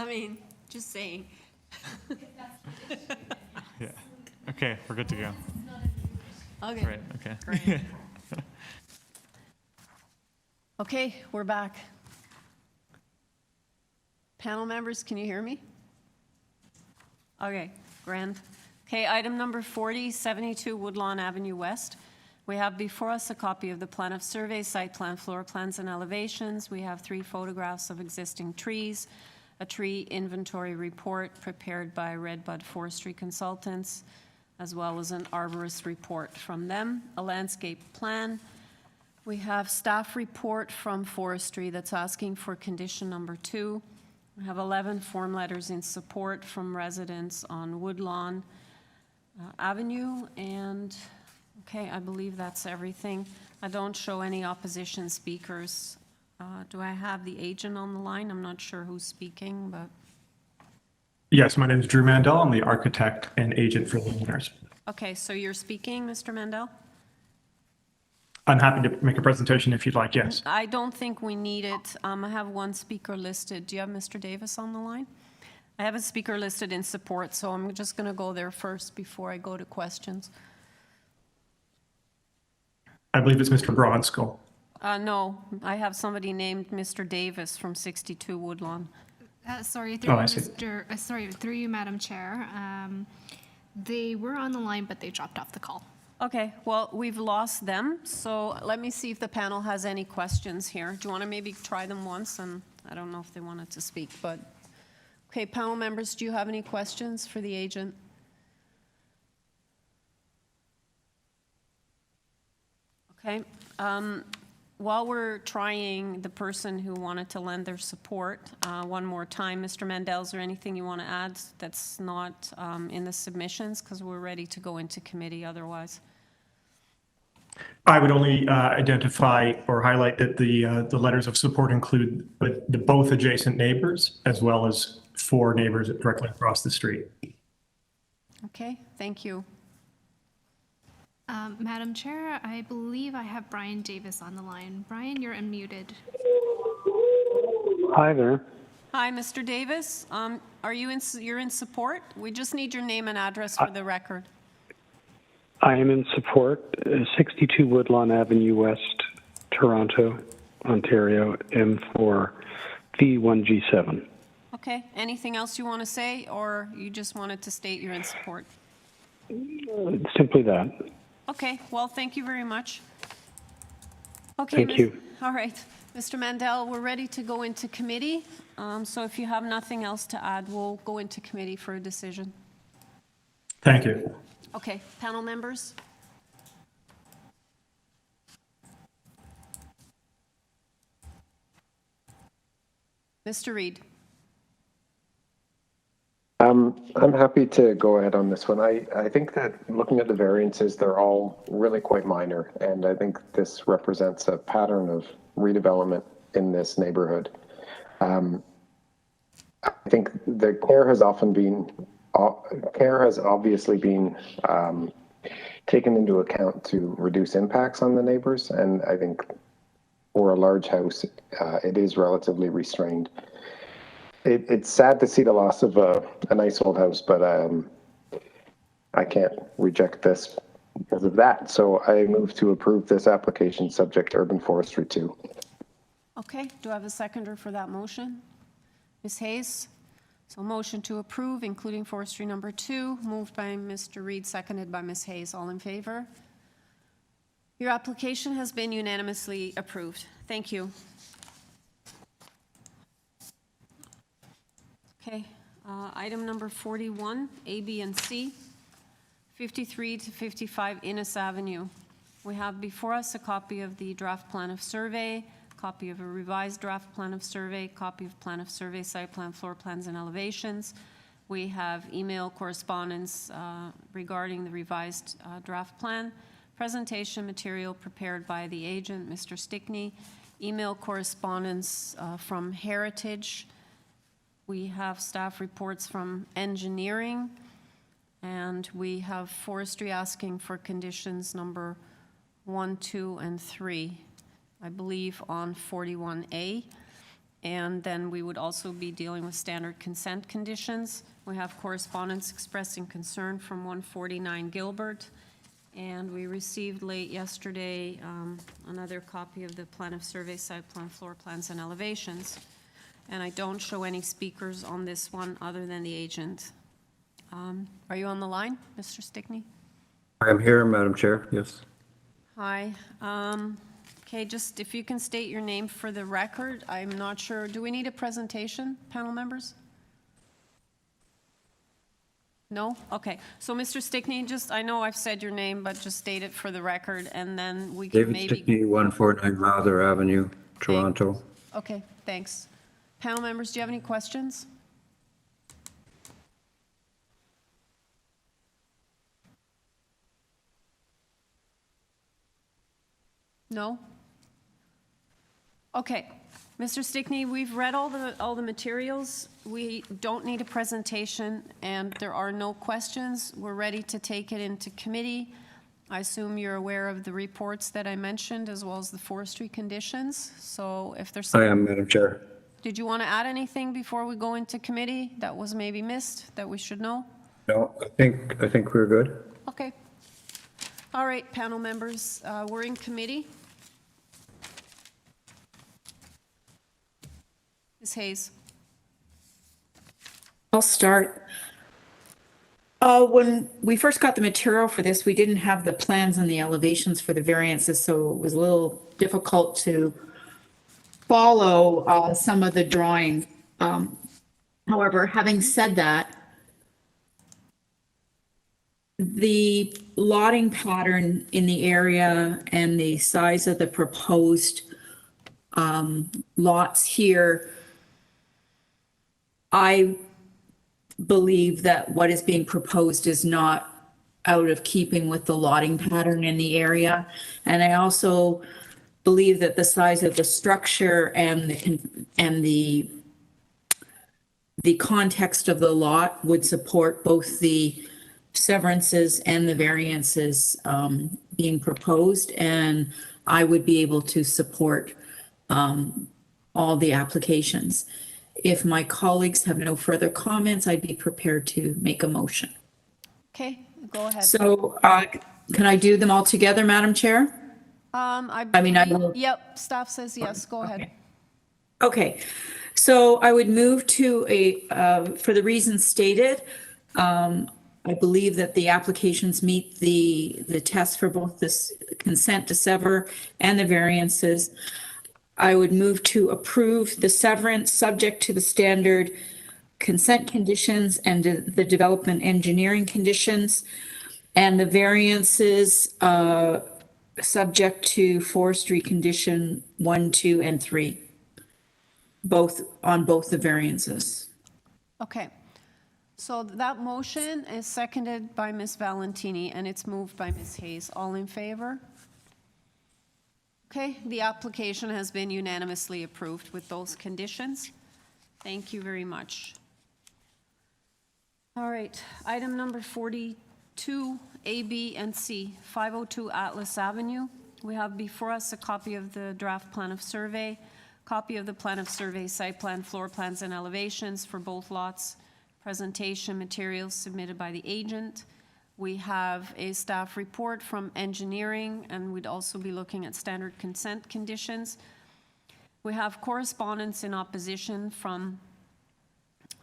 mean, just saying. Yeah. Okay, we're good to go. Okay. Great, okay. Great. Okay, we're back. Panel members, can you hear me? Okay, grand. Okay, item number 40, 72 Woodlawn Avenue West. We have before us a copy of the plan of survey, site plan, floor plans, and elevations. We have 3 photographs of existing trees, a tree inventory report prepared by Redbud Forestry Consultants, as well as an arborist report from them, a landscape plan. We have staff report from forestry that's asking for condition number 2. We have 11 form letters in support from residents on Woodlawn Avenue, and okay, I believe that's everything. I don't show any opposition speakers. Do I have the agent on the line? I'm not sure who's speaking, but. Yes, my name is Drew Mandel. I'm the architect and agent for the owners. Okay, so you're speaking, Mr. Mandel? I'm happy to make a presentation if you'd like, yes. I don't think we need it. I have one speaker listed. Do you have Mr. Davis on the line? I have a speaker listed in support, so I'm just going to go there first before I go to questions. I believe it's Mr. Bronskill. No, I have somebody named Mr. Davis from 62 Woodlawn. Sorry, I see. through you, Madam Chair. They were on the line, but they dropped off the call. Okay, well, we've lost them, so let me see if the panel has any questions here. Do you want to maybe try them once? And I don't know if they wanted to speak, but, okay, panel members, do you have any questions for the agent? Okay, while we're trying the person who wanted to lend their support one more time, Mr. Mandel, is there anything you want to add that's not in the submissions? Because we're ready to go into committee otherwise. I would only identify or highlight that the letters of support include the both adjacent neighbors as well as 4 neighbors directly across the street. Okay, thank you. Madam Chair, I believe I have Brian Davis on the line. Brian, you're unmuted. Hi there. Hi, Mr. Davis. Are you you're in support? We just need your name and address for the record. I am in support, 62 Woodlawn Avenue West, Toronto, Ontario, M4 V1G7. Okay, anything else you want to say, or you just wanted to state you're in support? Simply that. Okay, well, thank you very much. Okay, Thank you. All right, Mr. Mandel, we're ready to go into committee. So if you have nothing else to add, we'll go into committee for a decision. Thank you. Okay, panel members? Mr. Reid. I'm happy to go ahead on this one. I think that looking at the variances, they're all really quite minor, and I think this represents a pattern of redevelopment in this neighborhood. I think the care has obviously been taken into account to reduce impacts on the neighbors, and I think for a large house, it is relatively restrained. It's sad to see the loss of a nice old house, but I can't reject this because of that. So I move to approve this application subject to urban forestry 2. Okay, do I have a seconder for that motion? Ms. Hayes? So motion to approve, including forestry number 2, moved by Mr. Reid, seconded by Ms. Hayes. All in favor? Your application has been unanimously approved. Thank you. Okay, item number 41, A, B, and C, 53 to 55 Innes Avenue. We have before us a copy of the draft plan of survey, copy of a revised draft plan of survey, copy of plan of survey, site plan, floor plans, and elevations. We have email correspondence regarding the revised draft plan, presentation material prepared by the agent, Mr. Stickney, email correspondence from Heritage. We have staff reports from engineering, and we have forestry asking for conditions number 1, 2, and 3, I believe on 41A. And then we would also be dealing with standard consent conditions. We have correspondence expressing concern from 149 Gilbert. And we received late yesterday another copy of the plan of survey, site plan, floor plans, and elevations. And I don't show any speakers on this one other than the agent. Are you on the line, Mr. Stickney? I am here, Madam Chair, yes. Hi. Okay, just if you can state your name for the record. I'm not sure, do we need a presentation, panel members? No? Okay. So, Mr. Stickney, just, I know I've said your name, but just state it for the record, and then we can David maybe... Stickney, 149 Mather Avenue, Toronto. Okay, thanks. Panel members, do you have any questions? No? Okay. Mr. Stickney, we've read all the materials. We don't need a presentation, and there are no questions. We're ready to take it into committee. I assume you're aware of the reports that I mentioned, as well as the forestry conditions. So if there's I am, Madam Chair. Did you want to add anything before we go into committee that was maybe missed, that we should know? No, I think we're good. Okay. All right, panel members, we're in committee. Ms. Hayes. I'll start. When we first got the material for this, we didn't have the plans and the elevations for the variances, so it was a little difficult to follow some of the drawing. However, having said that, the lotting pattern in the area and the size of the proposed lots here, I believe that what is being proposed is not out of keeping with the lotting pattern in the area. And I also believe that the size of the structure and the context of the lot would support both the severances and the variances being proposed, and I would be able to support all the applications. If my colleagues have no further comments, I'd be prepared to make a motion. Okay, go ahead. So can I do them all together, Madam Chair? I will. Yep, staff says yes, go ahead. Okay, so I would move to for the reasons stated, I believe that the applications meet the test for both this consent to sever and the variances. I would move to approve the severance subject to the standard consent conditions and the development engineering conditions, and the variances subject to forestry condition 1, 2, and 3, on both the variances. Okay, so that motion is seconded by Ms. Valentini, and it's moved by Ms. Hayes. All in favor? Okay, the application has been unanimously approved with those conditions. Thank you very much. All right, item number 42, A, B, and C, 502 Atlas Avenue. We have before us a copy of the draft plan of survey, copy of the plan of survey, site plan, floor plans, and elevations for both lots, presentation materials submitted by the agent. We have a staff report from engineering, and we'd also be looking at standard consent conditions. We have correspondence in opposition from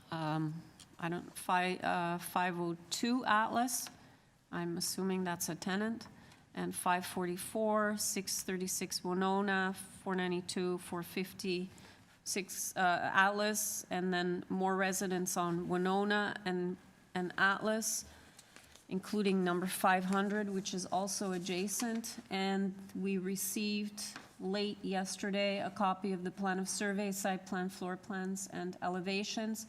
502 Atlas. I'm assuming that's a tenant. And 544, 636 Winona, 492, 456 Atlas, and then more residents on Winona and Atlas, including number 500, which is also adjacent. And we received late yesterday a copy of the plan of survey, site plan, floor plans, and elevations.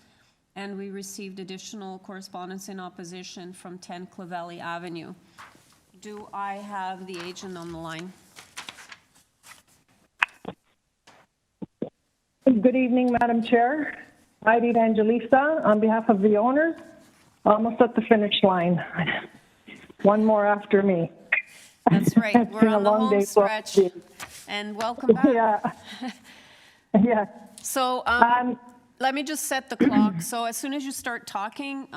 And we received additional correspondence in opposition from 10 Clavelli Avenue. Do I have the agent on the line? Good evening, Madam Chair. Heidi Evangelista on behalf of the owners. Almost at the finish line. One more after me. That's right. It's We're been a on the long home day for all stretch. of you. And welcome back. Yeah. Yeah. So let me just set the clock. So as soon as you start talking,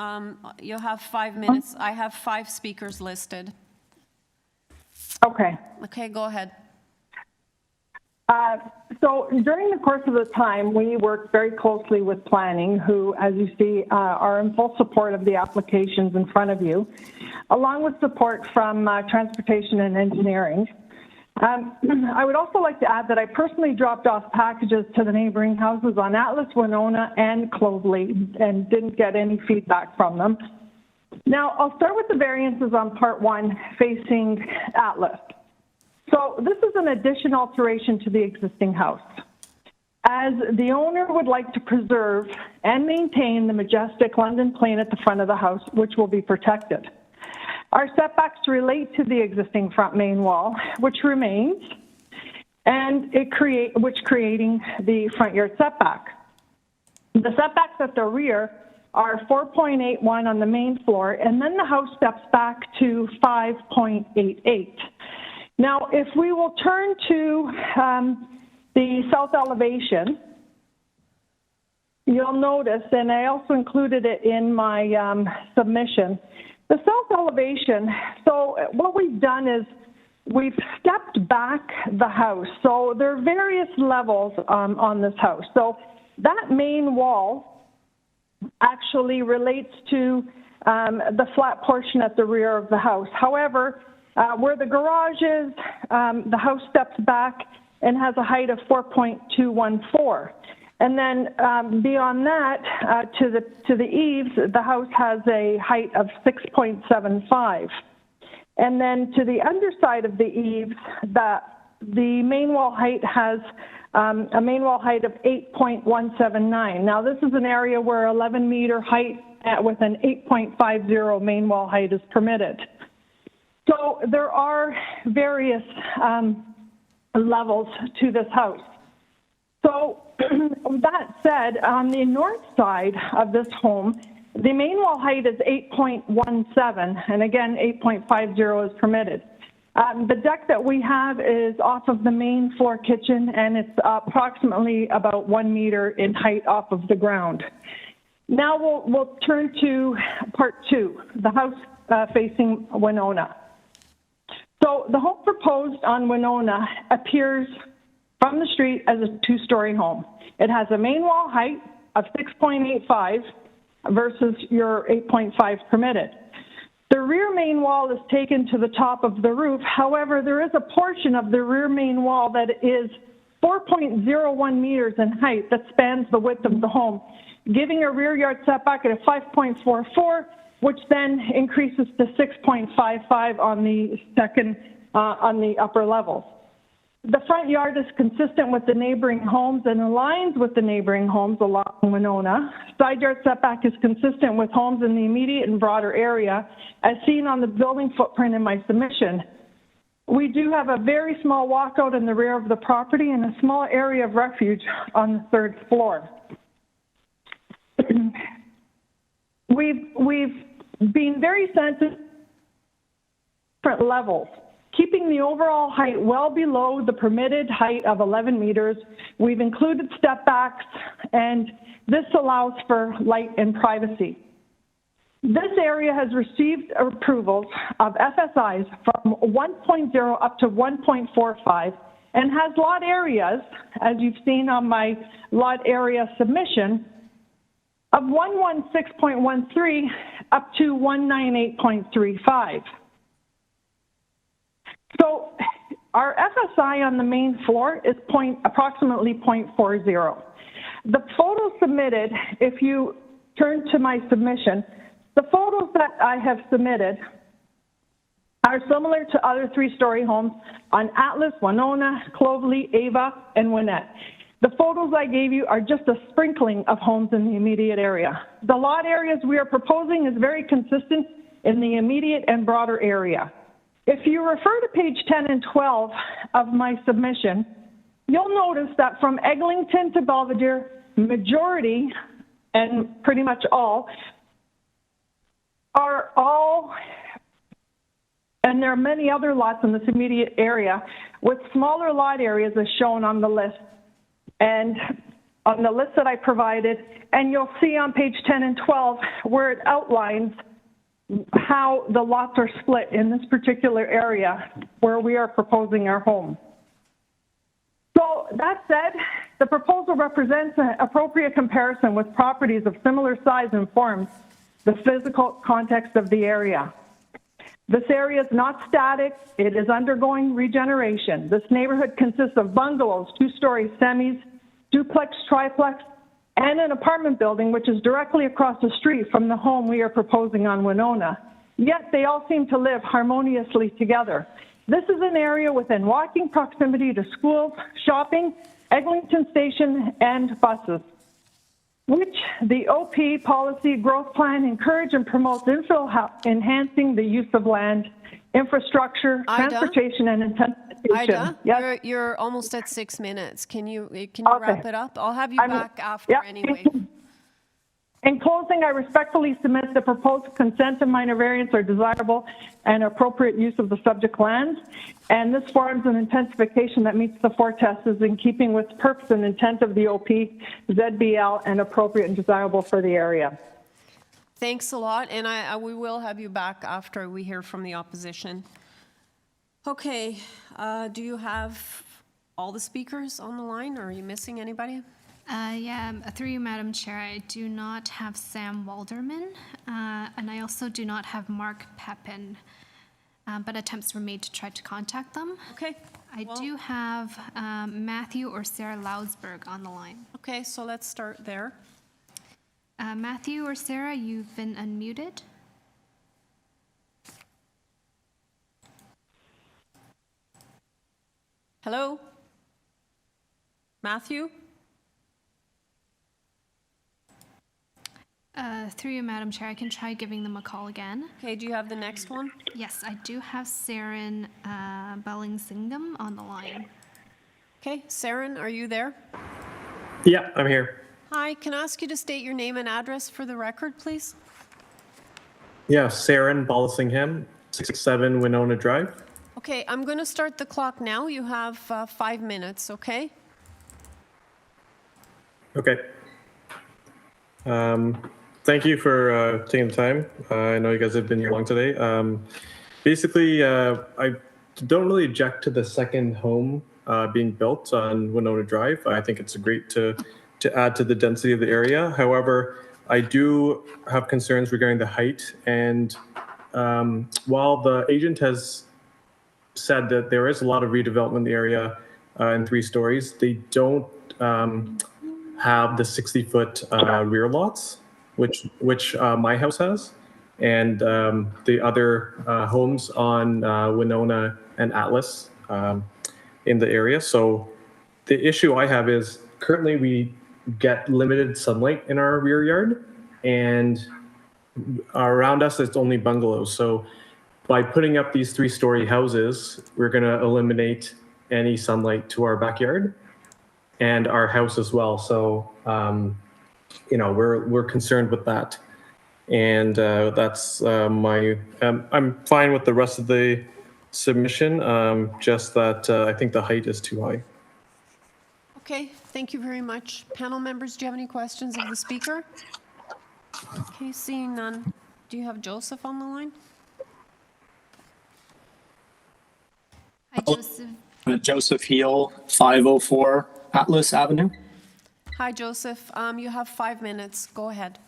you'll have 5 minutes. I have 5 speakers listed. Okay. Okay, go ahead. So during the course of the time, we worked very closely with planning, who, as you see, are in full support of the applications in front of you, along with support from transportation and engineering. I would also like to add that I personally dropped off packages to the neighboring houses on Atlas, Winona, and Clovely, and didn't get any feedback from them. Now, I'll start with the variances on Part 1 facing Atlas. So this is an addition alteration to the existing house, as the owner would like to preserve and maintain the majestic London plane at the front of the house, which will be protected. Our setbacks relate to the existing front main wall, which remains, and creating the front yard setback. The setbacks at the rear are 4.81 on the main floor, and then the house steps back to 5.88. Now, if we will turn to the south elevation, you'll notice, and I also included it in my submission, the south elevation. So what we've done is we've stepped back the house. So there are various levels on this house. So that main wall actually relates to the flat portion at the rear of the house. However, where the garage is, the house steps back and has a height of 4.214. And then beyond that, to the eaves, the house has a height of 6.75. And then to the underside of the eaves, the main wall height has a main wall height of 8.179. Now, this is an area where 11-meter height with an 8.50 main wall height is permitted. So there are various levels to this house. So that said, on the north side of this home, the main wall height is 8.17, and again, 8.50 is permitted. The deck that we have is off of the main floor kitchen, and it's approximately about 1 meter in height off of the ground. Now we'll turn to Part 2, the house facing Winona. So the home proposed on Winona appears from the street as a 2-story home. It has a main wall height of 6.85 versus your 8.5 permitted. The rear main wall is taken to the top of the roof. However, there is a portion of the rear main wall that is 4.01 meters in height that spans the width of the home, giving a rear yard setback at a 5.44, which then increases to 6.55 on the upper levels. The front yard is consistent with the neighboring homes and aligns with the neighboring homes along Winona. Side yard setback is consistent with homes in the immediate and broader area, as seen on the building footprint in my submission. We do have a very small walkout in the rear of the property and a small area of refuge on the 3rd floor. We've been very sensitive to different levels, keeping the overall height well below the permitted height of 11 meters. We've included step backs, and this allows for light and privacy. This area has received approvals of FSIs from 1.0 up to 1.45 and has lot areas, as you've seen on my lot area submission, of 116.13 up to 198.35. So our FSI on the main floor is approximately 0.40. The photos submitted, if you turn to my submission, the photos that I have submitted are similar to other 3-story homes on Atlas, Winona, Clovely, Ava, and Winnett. The photos I gave you are just a sprinkling of homes in the immediate area. The lot areas we are proposing is very consistent in the immediate and broader area. If you refer to page 10 and 12 of my submission, you'll notice that from Eglinton to Belvedere, majority, and pretty much all, are all, and there are many other lots in this immediate area with smaller lot areas as shown on the list. And on the list that I provided, and you'll see on page 10 and 12 where it outlines how the lots are split in this particular area where we are proposing our home. So that said, the proposal represents an appropriate comparison with properties of similar size and forms, the physical context of the area. This area is not static, it is undergoing regeneration. This neighborhood consists of bungalows, two-story semis, duplex, triplex, and an apartment building which is directly across the street from the home we are proposing on Winona. Yet they all seem to live harmoniously together. This is an area within walking proximity to schools, shopping, Eglinton Station, and buses, which the OP policy growth plan encourage and promotes infill enhancing the use of land, infrastructure, transportation, and intensification. Ida, Yes? you're almost at 6 minutes. Can you Okay. wrap it up? I'll have you back after yeah, anyway. In closing, I respectfully submit the proposed consent and minor variance are desirable and appropriate use of the subject lands, and this forms an intensification that meets the four tests in keeping with purpose and intent of the OP, ZBL, and appropriate and desirable for the area. Thanks a lot, and we will have you back after we hear from the opposition. Okay, do you have all the speakers on the line, or are you missing anybody? Yeah, through you, Madam Chair, I do not have Sam Walderman, and I also do not have Mark Pepin, but attempts were made to try to contact them. Okay. I do have Matthew or Sarah Loudsberg on the line. Okay, so let's start there. Matthew or Sarah, you've been unmuted. Hello? Matthew? Through you, Madam Chair, I can try giving them a call again. Okay, do you have the next one? Yes, I do have Saren Bellingsingham on the line. Okay, Saren, are you there? Yeah, I'm here. Hi, can I ask you to state your name and address for the record, please? Yeah, Saren Balsingham, 67 Winona Drive. Okay, I'm going to start the clock now. You have 5 minutes, okay? Okay. Thank you for taking the time. I know you guys have been here long today. Basically, I don't really object to the second home being built on Winona Drive. I think it's great to add to the density of the area. However, I do have concerns regarding the height. And while the agent has said that there is a lot of redevelopment in the area in 3 stories, they don't have the 60-foot rear lots, which my house has, and the other homes on Winona and Atlas in the area. So the issue I have is currently we get limited sunlight in our rear yard, and around us it's only bungalows. So by putting up these 3-story houses, we're going to eliminate any sunlight to our backyard and our house as well. So, we're concerned with that. And that's I'm fine with the rest of the submission, just that I think the height is too high. Okay, thank you very much. Panel members, do you have any questions of the speaker? Okay, seeing none. Do you have Joseph on the line? Hi, Joseph. Joseph Heel, 504 Atlas Avenue. Hi, Joseph. You have 5 minutes. Go ahead.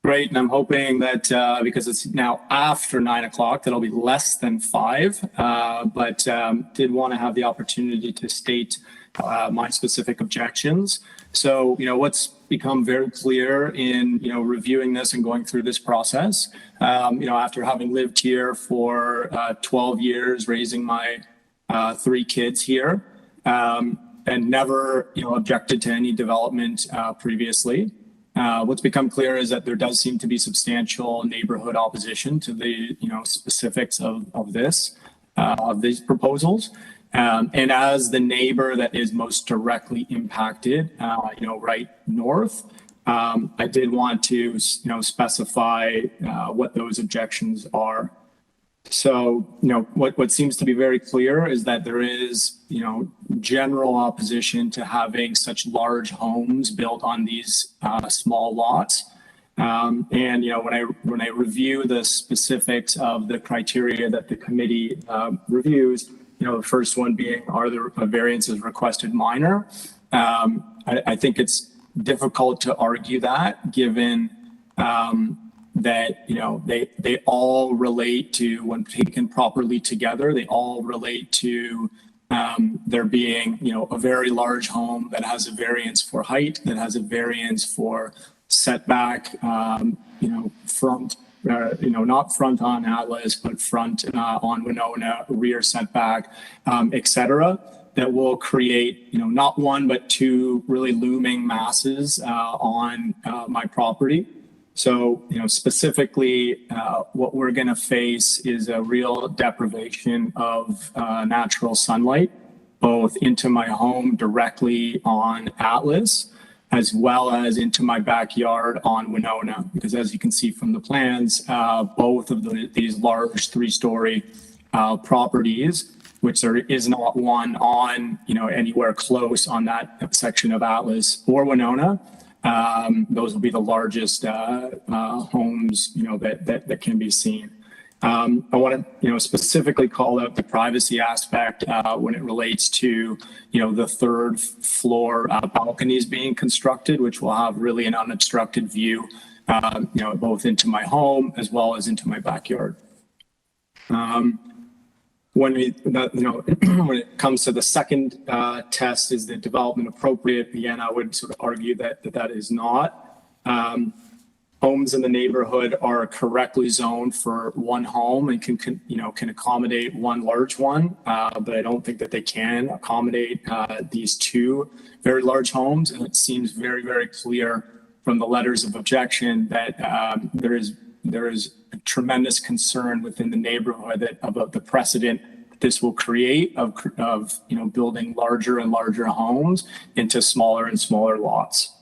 Great, and I'm hoping that because it's now after 9 o'clock, that'll be less than 5. But did want to have the opportunity to state my specific objections. So, what's become very clear in reviewing this and going through this process, after having lived here for 12 years, raising my 3 kids here, and never objected to any development previously. What's become clear is that there does seem to be substantial neighborhood opposition to the specifics of these proposals. And as the neighbor that is most directly impacted, right north, I did want to specify what those objections are. So, what seems to be very clear is that there is, general opposition to having such large homes built on these small lots. And when I review the specifics of the criteria that the committee reviews, the first one being, are there variances requested minor? I think it's difficult to argue that, given that they all relate to, when taken properly together, they all relate to there being a very large home that has a variance for height, that has a variance for setback, front, not front on Atlas, but front on Winona, rear setback, et cetera, that will create, not one, but two really looming masses on my property. So, specifically, what we're going to face is a real deprivation of natural sunlight, both into my home directly on Atlas, as well as into my backyard on Winona. Because as you can see from the plans, both of these large 3-story properties, which there is not one on, anywhere close on that section of Atlas or Winona, those will be the largest homes, that can be seen. I want to, specifically call out the privacy aspect when it relates to, the third floor balconies being constructed, which will have really an unobstructed view, both into my home as well as into my backyard. When it comes to the second test, is the development appropriate? Again, I would sort of argue that is not. Homes in the neighborhood are correctly zoned for one home and can accommodate one large one, but I don't think that they can accommodate these two very large homes. And it seems very, very clear from the letters of objection that there is a tremendous concern within the neighborhood about the precedent this will create of building larger and larger homes into smaller and smaller lots.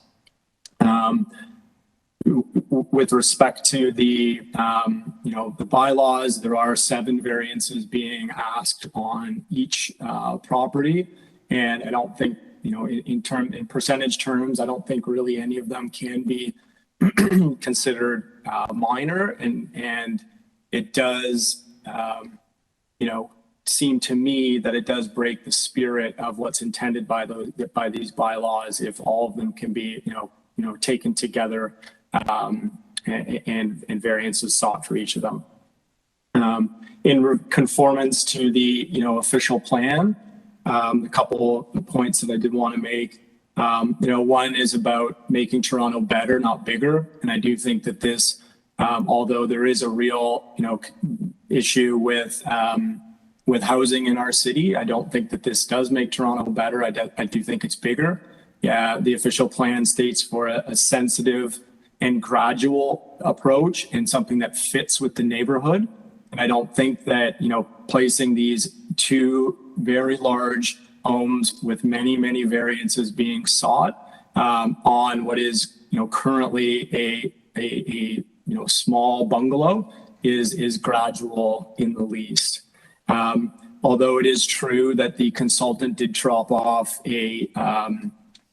With respect to the the bylaws, there are 7 variances being asked on each property, and I don't think in percentage terms, I don't think really any of them can be considered minor, and it does seem to me that it does break the spirit of what's intended by these bylaws if all of them can be taken together. And variances sought for each of them. In conformance to the official plan, a couple of points that I did want to make. One is about making Toronto better, not bigger, and I do think that this, although there is a real issue with housing in our city, I don't think that this does make Toronto better. I do think it's bigger. Yeah, the official plan states for a sensitive and gradual approach and something that fits with the neighborhood. And I don't think that, placing these 2 very large homes with many, many variances being sought on what is, currently a small bungalow is gradual in the least. Although it is true that the consultant did drop off a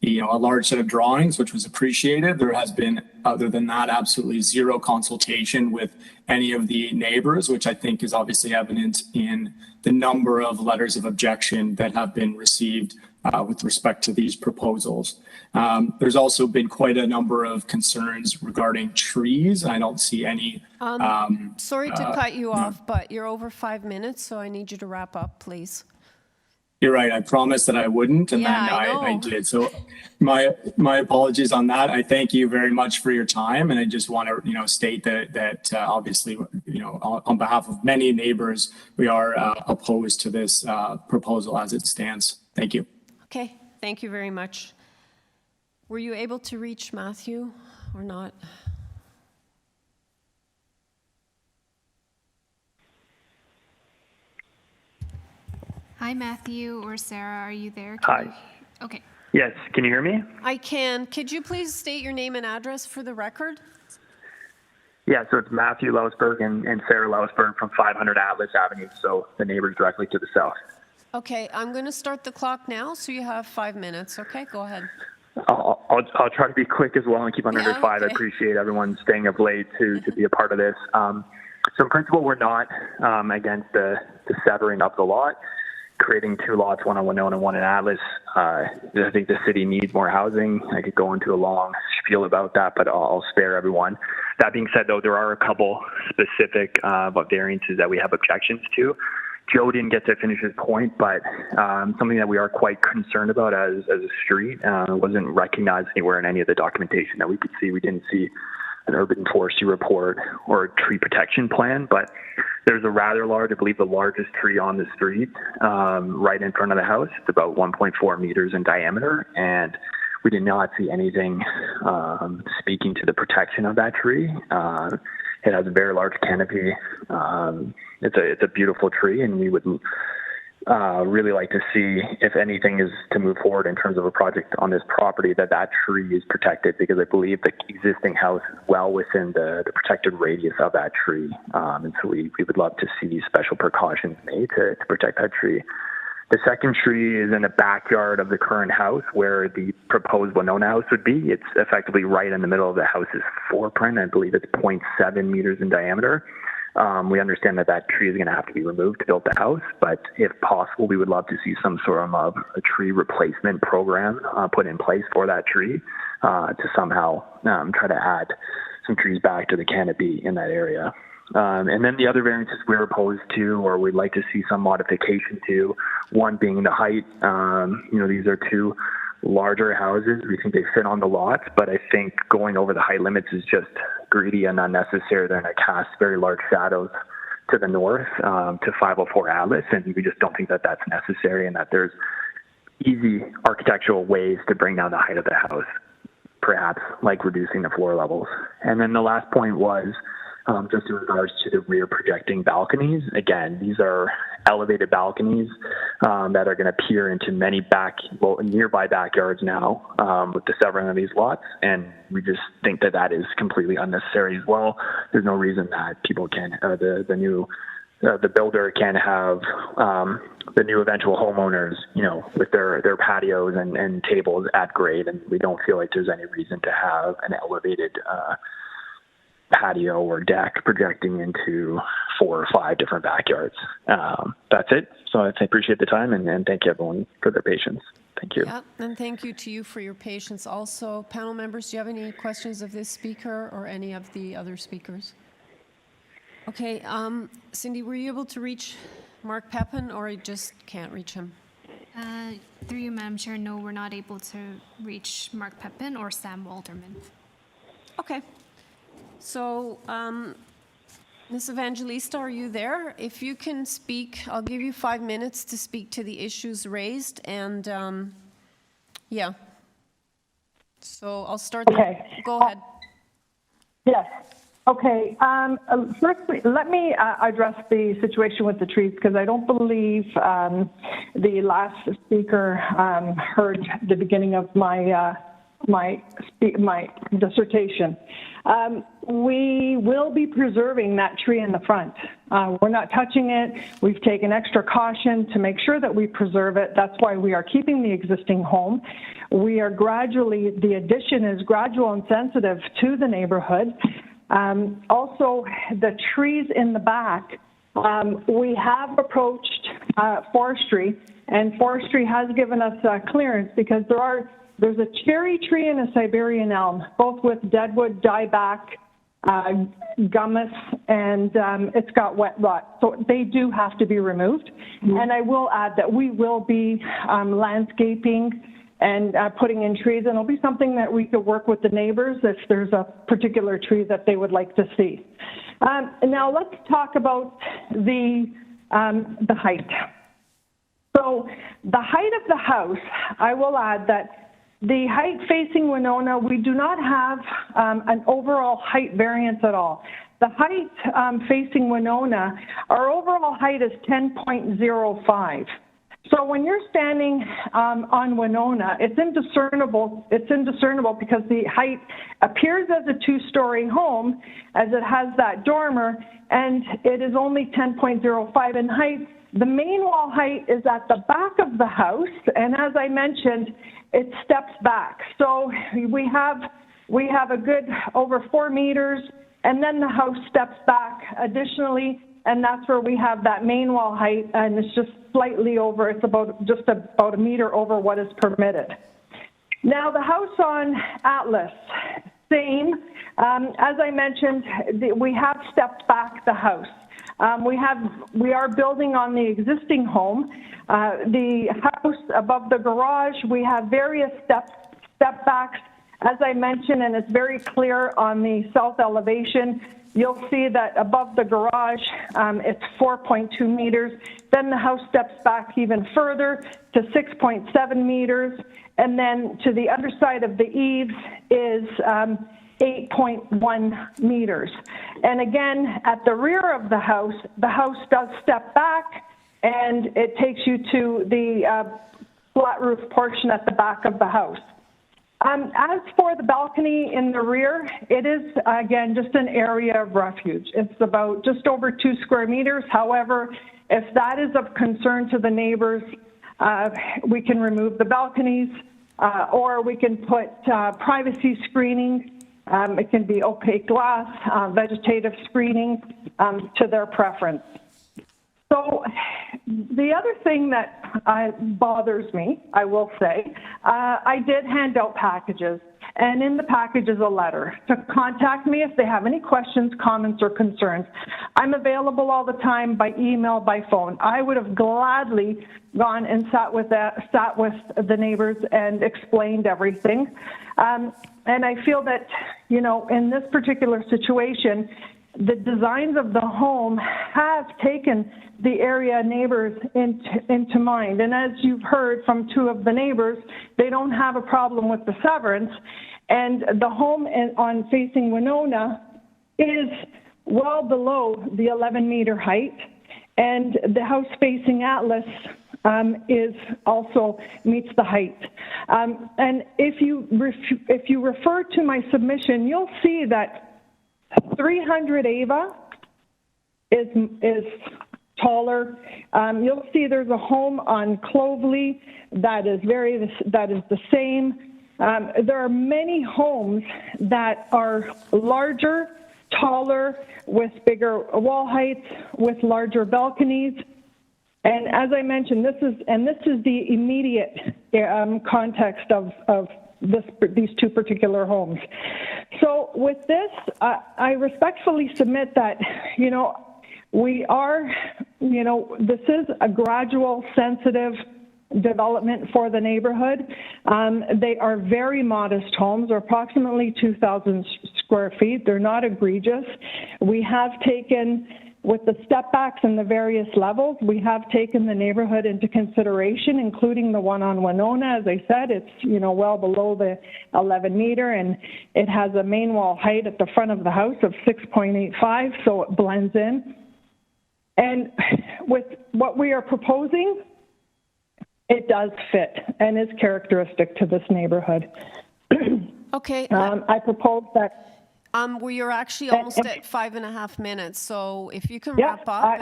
large set of drawings, which was appreciated. There has been, other than that, absolutely zero consultation with any of the neighbors, which I think is obviously evident in the number of letters of objection that have been received with respect to these proposals. There's also been quite a number of concerns regarding trees. I don't see any. Sorry to cut you off, but you're over 5 minutes, so I need you to wrap up, please. You're right. I promised that I wouldn't, and Yeah, then I did. So my apologies on that. I thank you very much for your time, and I just want to state that obviously on behalf of many neighbors, we are opposed to this proposal as it stands. Thank you. Okay, thank you very much. Were you able to reach Matthew or not? Hi, Matthew or Sarah, are you there? Hi. Okay. Yes, can you hear me? I can. Could you please state your name and address for the record? Yeah, so it's Matthew Lousberg and Sarah Lousberg from 500 Atlas Avenue, so the neighbors directly to the south. Okay, I'm going to start the clock now, so you have 5 minutes. Okay, go ahead. I'll try to be quick as well and keep under 5. Okay. I appreciate everyone staying up late to be a part of this. So in principle, we're not against the severing up the lot, creating 2 lots, one on Winona and one in Atlas. I think the city needs more housing. I could go into a long spiel about that, but I'll spare everyone. That being said, though, there are a couple specific variances that we have objections to. Joe didn't get to finish his point, but something that we are quite concerned about as a street wasn't recognized anywhere in any of the documentation that we could see. We didn't see an urban forestry report or a tree protection plan, but there's a rather large, I believe the largest tree on the street right in front of the house. It's about 1.4 meters in diameter, and we did not see anything speaking to the protection of that tree. It has a very large canopy. It's a beautiful tree, and we would really like to see, if anything is to move forward in terms of a project on this property, that tree is protected, because I believe the existing house is well within the protected radius of that tree. And so we would love to see special precautions made to protect that tree. The second tree is in the backyard of the current house where the proposed Winona house would be. It's effectively right in the middle of the house's footprint. I believe it's 0.7 meters in diameter. We understand that tree is going to have to be removed to build the house, but if possible, we would love to see some sort of a tree replacement program put in place for that tree to somehow try to add some trees back to the canopy in that area. And then the other variances we're opposed to, or we'd like to see some modification to, one being the height. These are 2 larger houses. We think they fit on the lots, but I think going over the height limits is just greedy and unnecessary. They're going to cast very large shadows to the north to 504 Atlas, and we just don't think that that's necessary, and that there's easy architectural ways to bring down the height of the house, perhaps like reducing the floor levels. And then the last point was just in regards to the rear projecting balconies. Again, these are elevated balconies that are going to peer into many nearby backyards now with the severing of these lots, and we just think that is completely unnecessary as well. There's no reason that people can, the builder can have the new eventual homeowners, with their patios and tables at grade, and we don't feel like there's any reason to have an elevated patio or deck projecting into 4 or 5 different backyards. That's it. So I appreciate the time, and thank you everyone for their patience. Thank you. Yeah, and thank you to you for your patience also. Panel members, do you have any questions of this speaker or any of the other speakers? Okay, Cindy, were you able to reach Mark Pepin, or you just can't reach him? Through you, Madam Chair, no, we're not able to reach Mark Pepin or Sam Walderman. Okay. So, Ms. Evangelista, are you there? If you can speak, I'll give you 5 minutes to speak to the issues raised, and yeah. So I'll start. Okay. Go ahead. Yes. Okay. Firstly, let me address the situation with the trees, because I don't believe the last speaker heard the beginning of my dissertation. We will be preserving that tree in the front. We're not touching it. We've taken extra caution to make sure that we preserve it. That's why we are keeping the existing home. The addition is gradual and sensitive to the neighborhood. Also, the trees in the back, we have approached forestry, and forestry has given us clearance, because there's a cherry tree and a Siberian elm, both with deadwood, dieback, gummus, and it's got wet rot. So they do have to be removed. Mm-hmm. And I will add that we will be landscaping and putting in trees, and it'll be something that we could work with the neighbors if there's a particular tree that they would like to see. Now let's talk about the height. So the height of the house, I will add that the height facing Winona, we do not have an overall height variance at all. The height facing Winona, our overall height is 10.05. So when you're standing on Winona, it's indiscernible. It's indiscernible because the height appears as a two-story home, as it has that dormer, and it is only 10.05 in height. The main wall height is at the back of the house, and as I mentioned, it steps back. So we have a good over 4 meters, and then the house steps back additionally, and that's where we have that main wall height, and it's just slightly over, it's just about a meter over what is permitted. Now the house on Atlas, same. As I mentioned, we have stepped back the house. We are building on the existing home. The house above the garage, we have various step backs. As I mentioned, and it's very clear on the south elevation, you'll see that above the garage, it's 4.2 meters. Then the house steps back even further to 6.7 meters. And then to the underside of the eaves is 8.1 meters. And again, at the rear of the house does step back, and it takes you to the flat roof portion at the back of the house. As for the balcony in the rear, it is, again, just an area of refuge. It's about just over 2 square meters. However, if that is of concern to the neighbors, we can remove the balconies, or we can put privacy screening. It can be opaque glass, vegetative screening to their preference. So the other thing that bothers me, I will say, I did hand out packages, and in the package is a letter to contact me if they have any questions, comments, or concerns. I'm available all the time by email, by phone. I would have gladly gone and sat with the neighbors and explained everything. And I feel that, you know, in this particular situation, the designs of the home have taken the area neighbors into mind. And as you've heard from 2 of the neighbors, they don't have a problem with the severance. And the home on facing Winona is well below the 11-meter height. And the house facing Atlas is also meets the height. And if you refer to my submission, you'll see that 300 Ava is taller. You'll see there's a home on Clovely that is the same. There are many homes that are larger, taller, with bigger wall heights, with larger balconies. And as I mentioned, this is the immediate context of these 2 particular homes. So with this, I respectfully submit that, you know, we are, you know, this is a gradual, sensitive development for the neighborhood. They are very modest homes, or approximately 2,000 square feet. They're not egregious. We have taken, with the step backs and the various levels, we have taken the neighborhood into consideration, including the one on Winona. As I said, it's, you know, well below the 11-meter, and it has a main wall height at the front of the house of 6.85, so it blends in. And with what we are proposing, it does fit and is characteristic to this neighborhood. Okay. I propose that. We are actually almost at 5.5 minutes, so if you can wrap up.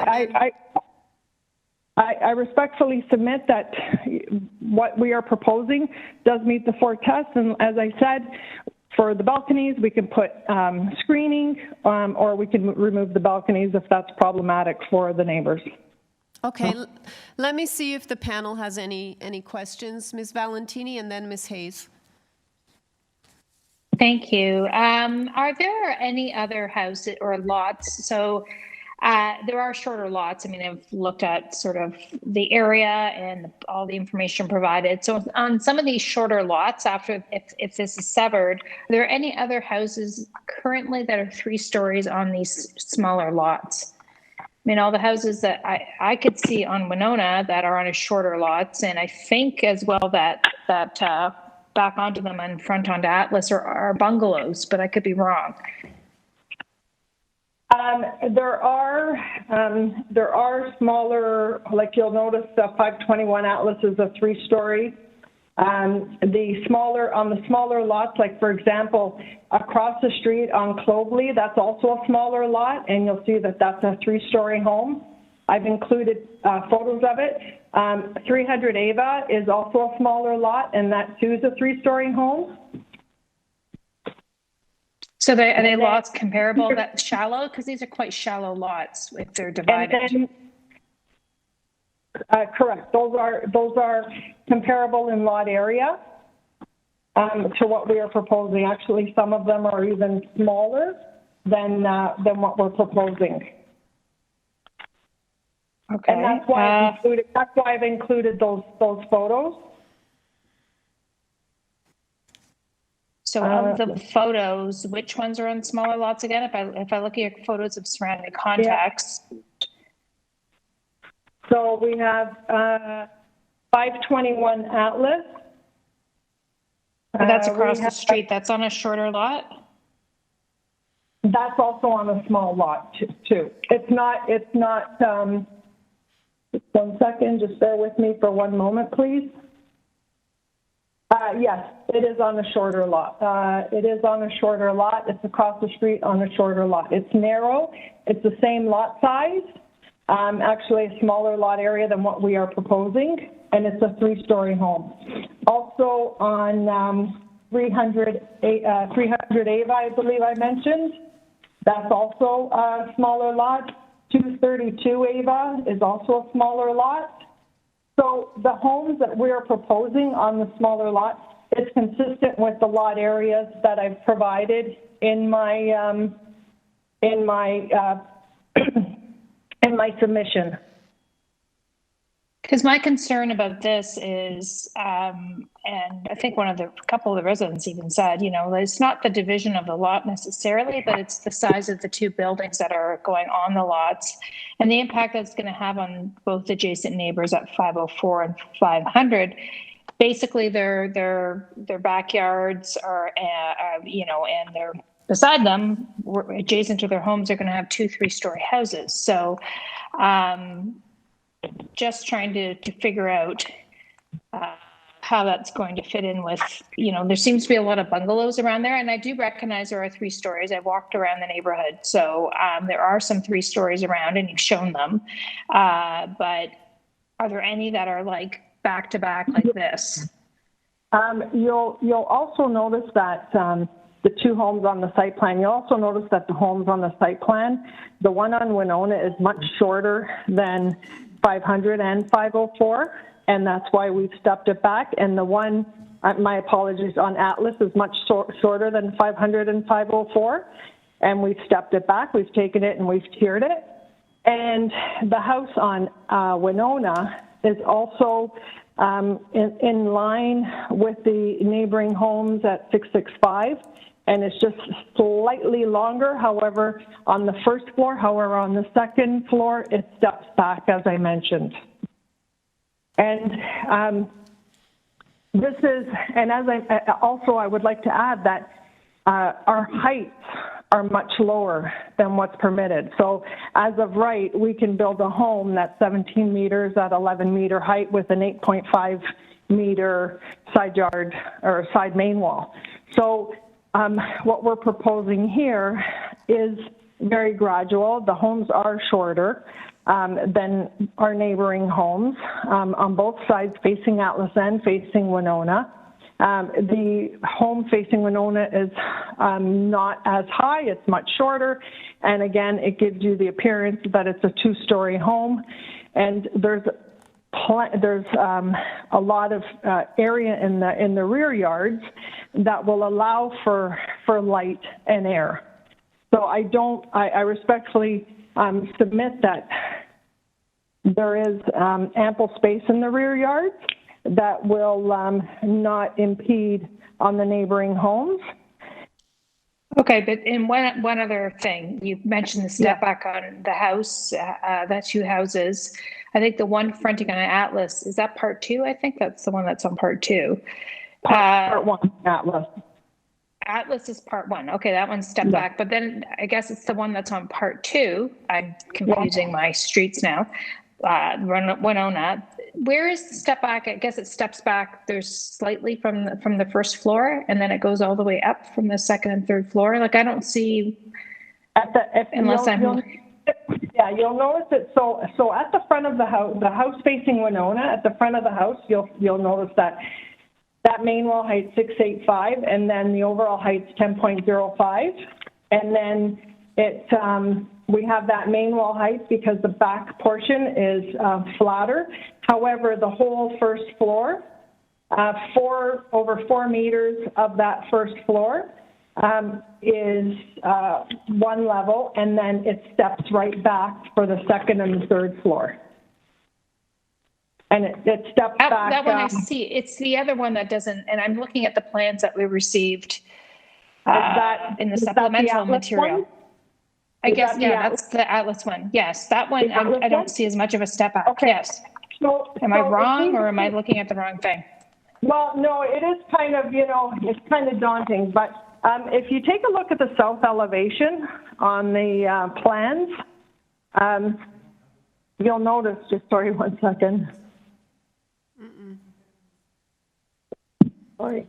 I respectfully submit that what we are proposing does meet the 4 tests, and as I said, for the balconies, we can put screening, or we can remove the balconies if that's problematic for the neighbors. Okay, let me see if the panel has any questions. Ms. Valentini and then Ms. Hayes. Thank you. Are there any other houses or lots? So there are shorter lots. I mean, I've looked at sort of the area and all the information provided. So on some of these shorter lots, after if this is severed, are there any other houses currently that are 3 stories on these smaller lots? I mean, all the houses that I could see on Winona that are on a shorter lots, and I think as well that back onto them and front onto Atlas are bungalows, but I could be wrong. There are smaller, like you'll notice, 521 Atlas is a 3-story. On the smaller lots, like for example, across the street on Clovely, that's also a smaller lot, and you'll see that that's a 3-story home. I've included photos of it. 300 Ava is also a smaller lot, and that too is a 3-story home. So are they lots comparable, that shallow? Because these are quite shallow lots if they're divided. Correct. Those are comparable in lot area to what we are proposing. Actually, some of them are even smaller than what we're proposing. Okay. And that's why I've included those photos. So of the photos, which ones are on smaller lots again? If I look at your photos of surrounding contacts. Yeah. So we have 521 Atlas. That's across the street. That's on a shorter lot? That's also on a small lot too. It's not, just 1 second, just bear with me for 1 moment, please. Yes, it is on a shorter lot. It is on a shorter lot. It's across the street on a shorter lot. It's narrow. It's the same lot size. Actually a smaller lot area than what we are proposing, and it's a 3-story home. Also on 300 Ava, I believe I mentioned, that's also a smaller lot. 232 Ava is also a smaller lot. So the homes that we are proposing on the smaller lot, it's consistent with the lot areas that I've provided in my in my submission. Because my concern about this is, and I think a couple of the residents even said, it's not the division of the lot necessarily, but it's the size of the 2 buildings that are going on the lots and the impact that's going to have on both adjacent neighbors at 504 and 500. Basically, their backyards are, and they're beside them, adjacent to their homes, are going to have 2 3-story houses. So, just trying to figure out how that's going to fit in with, there seems to be a lot of bungalows around there, and I do recognize there are 3 stories. I've walked around the neighborhood, so there are some 3 stories around, and you've shown them. But are there any that are like back to back like this? You'll also notice that the 2 homes on the site plan, you'll also notice that the homes on the site plan, the one on Winona is much shorter than 500 and 504, and that's why we've stepped it back. And the one, my apologies, on Atlas is much shorter than 500 and 504, and we've stepped it back. We've taken it and we've tiered it. And the house on Winona is also in line with the neighboring homes at 665, and it's just slightly longer. However, on the first floor, on the second floor, it steps back, as I mentioned. And this is, and as I would like to add that our heights are much lower than what's permitted. So as of right, we can build a home that's 17 meters at 11-meter height with an 8.5-meter side yard or side main wall. So what we're proposing here is very gradual. The homes are shorter than our neighboring homes on both sides, facing Atlas and facing Winona. The home facing Winona is not as high, it's much shorter, and again, it gives you the appearance that it's a 2-story home, and there's a lot of area in the rear yards that will allow for light and air. So I respectfully submit that there is ample space in the rear yards that will not impede on the neighboring homes. Okay, but in one other thing, you mentioned the step back on the house, the 2 houses. I think the one fronting on Atlas, is that part 2? I think that's the one that's on part 2. Part 1, Atlas. Atlas is part one. Okay, that one's step back, but then I guess it's the one that's on part two. I'm confusing my streets now. Winona. Where is the step back? I guess it steps back. There's slightly from the first floor, and then it goes all the way up from the second and third floor. Like I don't see. Unless I'm. Yeah, you'll notice it. So at the front of the house facing Winona, at the front of the house, you'll notice that main wall height 685, and then the overall height's 10.05, and then we have that main wall height because the back portion is flatter. However, the whole first floor, over 4 meters of that first floor is one level, and then it steps right back for the second and the third floor. And it steps back. That one I see. It's the other one that doesn't, and I'm looking at the plans that we received in the supplemental material. One? I guess, yeah, that's the Atlas one. Yes, that one I don't see as much of a step back. Okay. Yes. Am I wrong, or am I looking at the wrong thing? Well, no, it is kind of, it's kind of daunting. But if you take a look at the south elevation on the plans, you'll notice, just sorry, 1 second. Sorry.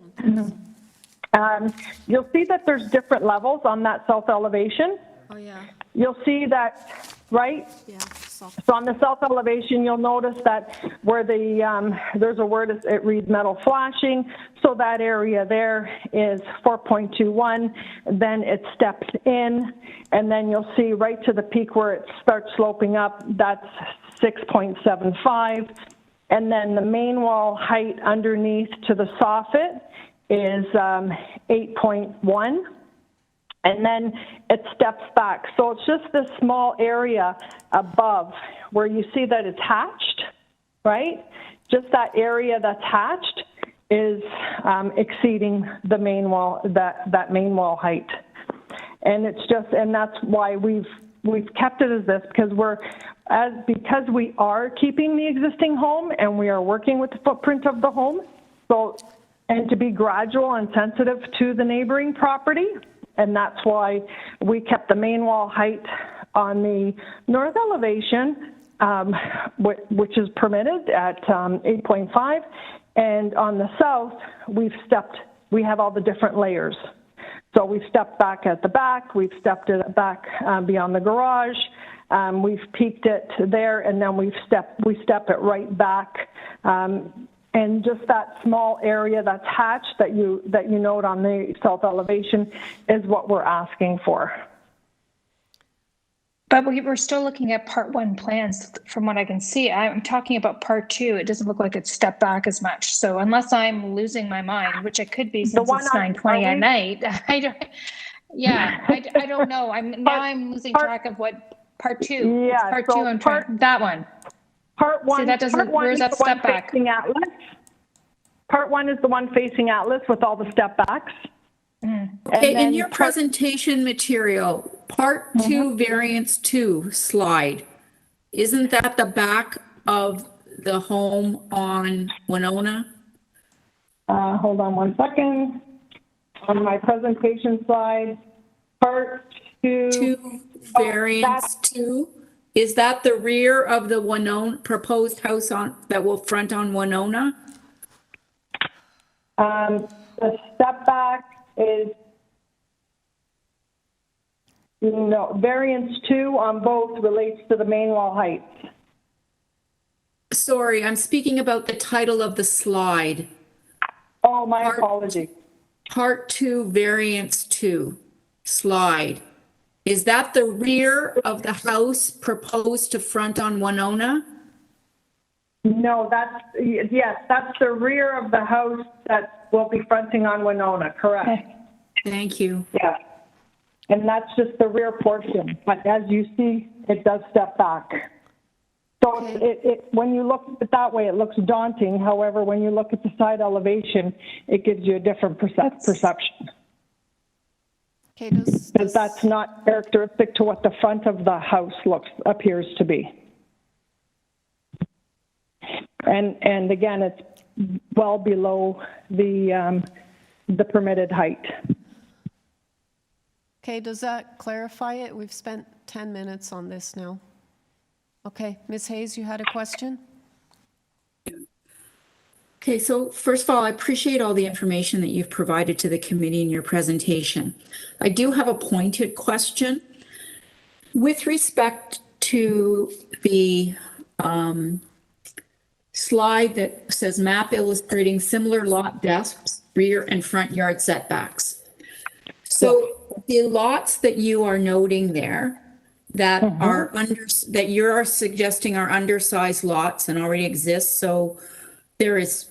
You'll see that there's different levels on that south elevation. Oh, yeah. You'll see that, right? Yeah. So on the south elevation, you'll notice that where there's a word, it reads metal flashing. So that area there is 4.21. Then it steps in, and then you'll see right to the peak where it starts sloping up, that's 6.75. And then the main wall height underneath to the soffit is 8.1. And then it steps back. So it's just this small area above where you see that it's hatched, right? Just that area that's hatched is exceeding the main wall, that main wall height. And it's just, and that's why we've kept it as this, because because we are keeping the existing home and we are working with the footprint of the home. So, and to be gradual and sensitive to the neighboring property. And that's why we kept the main wall height on the north elevation, which is permitted at 8.5. And on the south, we have all the different layers. So we've stepped back at the back, we've stepped it back beyond the garage, we've peaked it there, and then we step it right back. And just that small area that's hatched that you note on the south elevation is what we're asking for. But we're still looking at part one plans from what I can see. I'm talking about part two. It doesn't look like it's stepped back as much. So unless I'm losing my mind, which it could be since it's 9:20 at night, I don't know. I'm losing track of what part two. Yeah, part two. I'm trying that one. Part one. See, that doesn't. Where's that step back? Part one is the one facing Atlas with all the step backs. Okay, in your presentation material, part two, variance 2 slide, isn't that the back of the home on Winona? Hold on 1 second. On my presentation slide, part 2. Variance 2. Is that the rear of the Winona proposed house that will front on Winona? The step back is variance 2 on both relates to the main wall height. Sorry, I'm speaking about the title of the slide. Oh, my apology. Part 2, variance 2 slide. Is that the rear of the house proposed to front on Winona? No, that's the rear of the house that will be fronting on Winona, correct. Okay. Thank you. Yeah. And that's just the rear portion, but as you see, it does step back. So when you look at it that way, it looks daunting. However, when you look at the side elevation, it gives you a different perception. Okay, because that's not characteristic to what the front of the house appears to be. And again, it's well below the permitted height. Okay, does that clarify it? We've spent 10 minutes on this now. Okay, Ms. Hayes, you had a question? Okay, so first of all, I appreciate all the information that you've provided to the committee in your presentation. I do have a pointed question. With respect to the slide that says map illustrating similar lot depths, rear and front yard setbacks. So the lots that you are noting there that are that you are suggesting are undersized lots and already exist, so there is,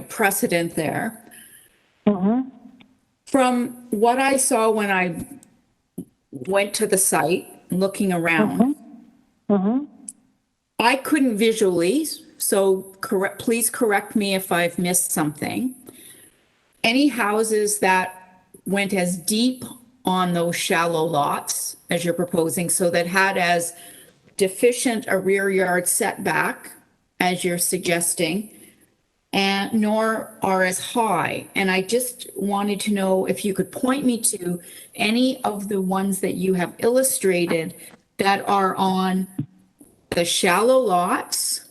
precedent there. From what I saw when I went to the site, looking around, I couldn't visually, so please correct me if I've missed something. Any houses that went as deep on those shallow lots as you're proposing, so that had as deficient a rear yard setback as you're suggesting, and nor are as high. And I just wanted to know if you could point me to any of the ones that you have illustrated that are on the shallow lots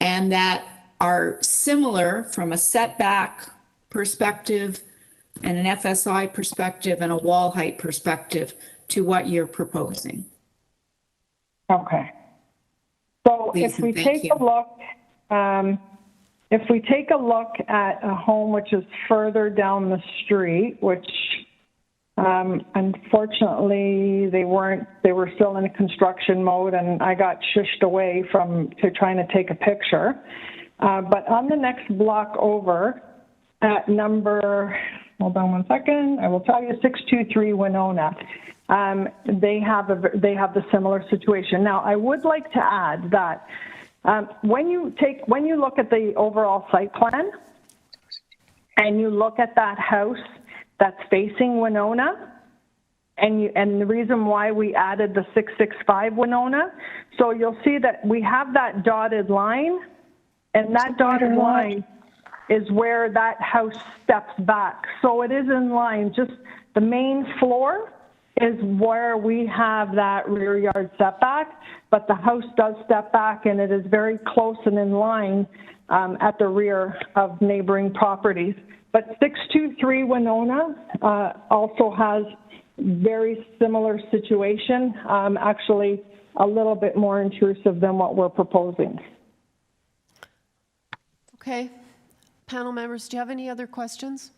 and that are similar from a setback perspective and an FSI perspective and a wall height perspective to what you're proposing. Okay. So Please, if we thank take you. a look, at a home which is further down the street, which unfortunately they were still in construction mode, and I got shushed away to trying to take a picture. But on the next block over at number, hold on one second, I will tell you, 623 Winona. They have the similar situation. Now, I would like to add that when you look at the overall site plan and you look at that house that's facing Winona, and the reason why we added the 665 Winona, so you'll see that we have that dotted line, and that dotted line is where that house steps back. So it is in line, just the main floor is where we have that rear yard setback, but the house does step back, and it is very close and in line at the rear of neighboring properties. But 623 Winona also has very similar situation, actually a little bit more intrusive than what we're proposing. Okay. Panel members, do you have any other questions?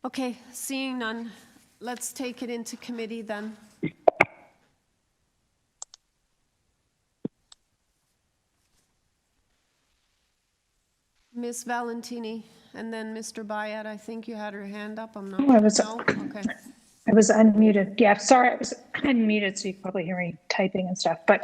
Okay, seeing none, let's take it into committee then. Ms. Valentini, and then Mr. Bayat, I think you had her hand up. I'm not. Oh, I was- No? Okay. I was unmuted. Yeah, sorry, I was unmuted, so you can probably hear me typing and stuff. But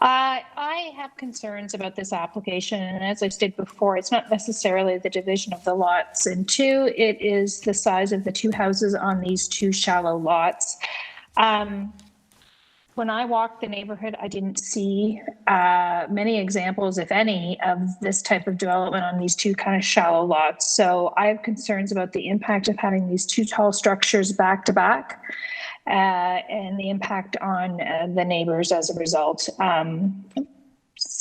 I have concerns about this application, and as I stated before, it's not necessarily the division of the lots in two. It is the size of the two houses on these two shallow lots. When I walked the neighborhood, I didn't see many examples, if any, of this type of development on these two kind of shallow lots. So I have concerns about the impact of having these two tall structures back to back and the impact on the neighbors as a result.